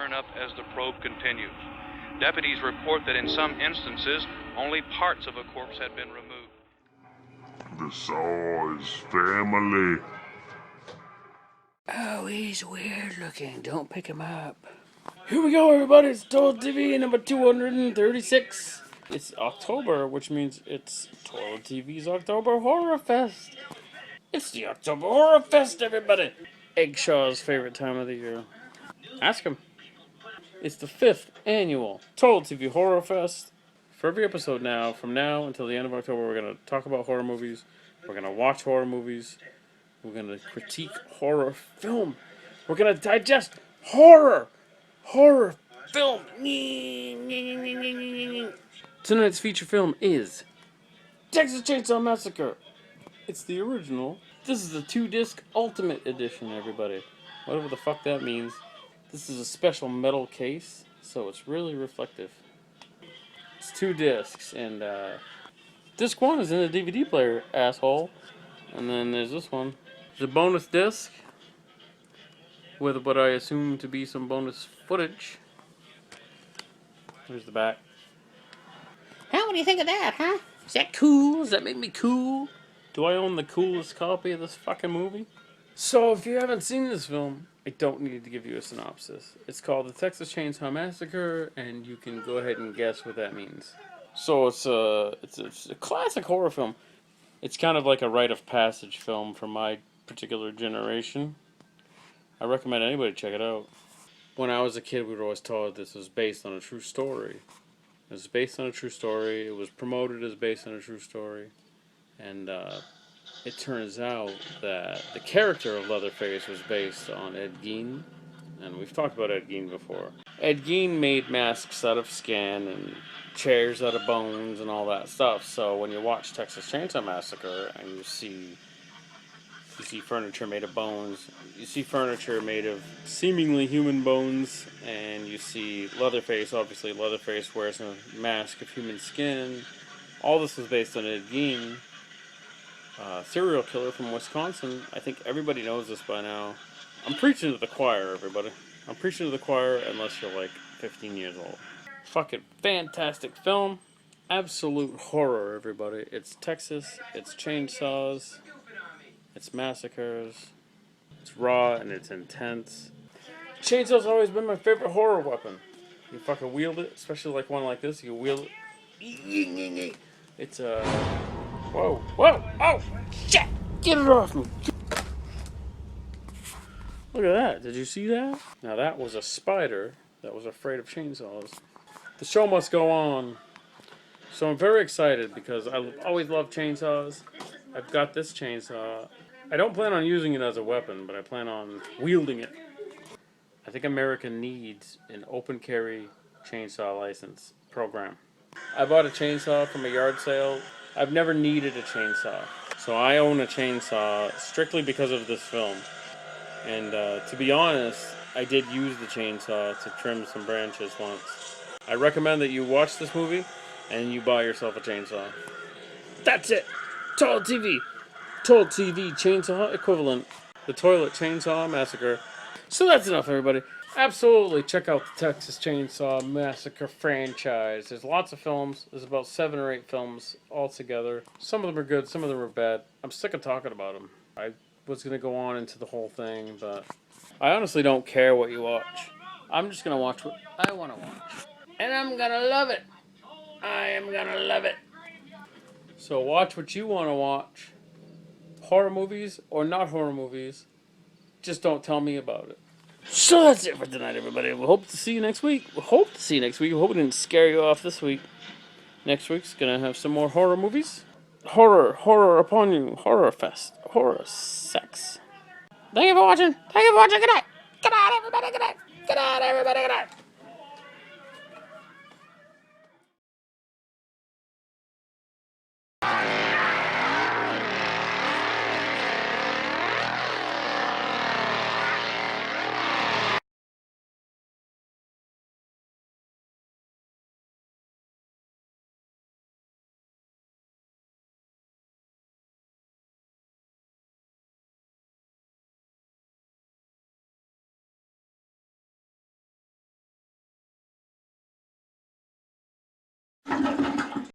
turn up as the probe continues. Deputies report that in some instances, only parts of a corpse had been removed. The Saw is family. Oh, he's weird looking. Don't pick him up. Here we go, everybody. It's Total TV number 236. It's October, which means it's Total TV's October Horrorfest. It's the October Horrorfest, everybody. Eggshaw's favorite time of the year. Ask him. It's the 5th annual Total TV Horrorfest. For every episode now, from now until the end of October, we're going to talk about horror movies. We're going to watch horror movies. We're going to critique horror film. We're going to digest horror film. Tonight's feature film is Texas Chainsaw Massacre. It's the original. This is the 2-disc Ultimate Edition, everybody. Whatever the fuck that means. This is a special metal case, so it's really reflective. It's 2 discs, and disc 1 is in the DVD player, asshole. And then there's this one. There's a bonus disc with what I assume to be some bonus footage. Here's the back. How do you think of that, huh? Is that cool? Does that make me cool? Do I own the coolest copy of this fucking movie? So, if you haven't seen this film, I don't need to give you a synopsis. It's called The Texas Chainsaw Massacre, and you can go ahead and guess what that means. So, it's a classic horror film. It's kind of like a rite of passage film for my particular generation. I recommend anybody check it out. When I was a kid, we were always told this was based on a true story. It was based on a true story. It was promoted as based on a true story. And it turns out that the character of Leatherface was based on Ed Gein. And we've talked about Ed Gein before. Ed Gein made masks out of skin and chairs out of bones and all that stuff. So when you watch Texas Chainsaw Massacre and you see furniture made of bones, you see furniture made of seemingly human bones, and you see Leatherface. Obviously Leatherface wears a mask of human skin. All this was based on Ed Gein, serial killer from Wisconsin. I think everybody knows this by now. I'm preaching to the choir, everybody. I'm preaching to the choir unless you're like 15 years old. Fucking fantastic film. Absolute horror, everybody. It's Texas, it's chainsaws, it's massacres, it's raw and it's intense. Chainsaw's always been my favorite horror weapon. You fucking wield it, especially like one like this, you wield it. It's whoa, oh, shit! Get it off me! Look at that, did you see that? Now that was a spider that was afraid of chainsaws. The show must go on. So I'm very excited because I always love chainsaws. I've got this chainsaw. I don't plan on using it as a weapon, but I plan on wielding it. I think America needs an open carry chainsaw license program. I bought a chainsaw from a yard sale. I've never needed a chainsaw. So I own a chainsaw strictly because of this film. And to be honest, I did use the chainsaw to trim some branches once. I recommend that you watch this movie and you buy yourself a chainsaw. That's it! Total TV! Total TV chainsaw equivalent. The Toilet Chainsaw Massacre. So that's enough, everybody. Absolutely check out the Texas Chainsaw Massacre franchise. There's lots of films. There's about 7 or 8 films altogether. Some of them are good, some of them are bad. I'm sick of talking about them. I was going to go on into the whole thing, but I honestly don't care what you watch. I'm just going to watch what I want to watch. And I'm going to love it. I am going to love it. So watch what you want to watch. Horror movies or not horror movies. Just don't tell me about it. So that's it for tonight, everybody. We hope to see you next week. We hope we didn't scare you off this week. Next week's going to have some more horror movies. Horror upon you. Horrorfest. Horror sex. Thank you for watching. Good night. Good night, everybody. Good night. Good night, everybody. Good night.